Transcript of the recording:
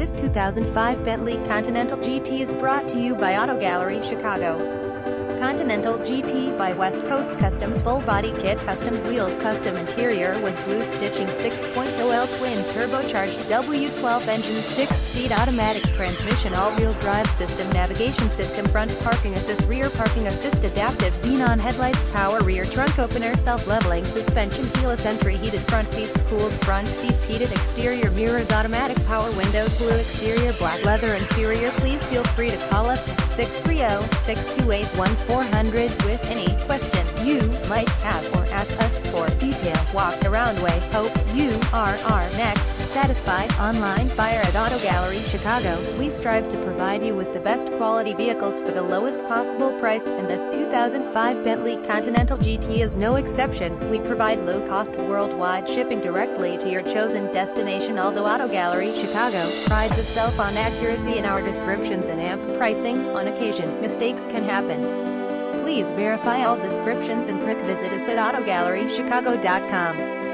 This 2005 Bentley Continental GT is brought to you by Auto Gallery Chicago. Continental GT by West Coast Customs. Full body kit, custom wheels, custom interior with blue stitching, 6.0L twin turbocharged W12 engine, 6-speed automatic transmission, all-wheel drive system, navigation system, front parking assist, rear parking assist, adaptive xenon headlights, power rear trunk opener, self-leveling suspension, keyless entry, heated front seats, cooled front seats, heated exterior mirrors, automatic power windows, blue exterior, black leather interior. Please feel free to call us at 630-628-1400 with any question you might have, or ask us for detailed walk-around way. Hope you are our next satisfied online buyer at Auto Gallery Chicago. We strive to provide you with the best quality vehicles for the lowest possible price, and this 2005 Bentley Continental GT is no exception. We provide low-cost worldwide shipping directly to your chosen destination. Although Auto Gallery Chicago prides itself on accuracy in our descriptions and amp pricing, on occasion, mistakes can happen. Please verify all descriptions and visit us at AutoGalleryChicago.com.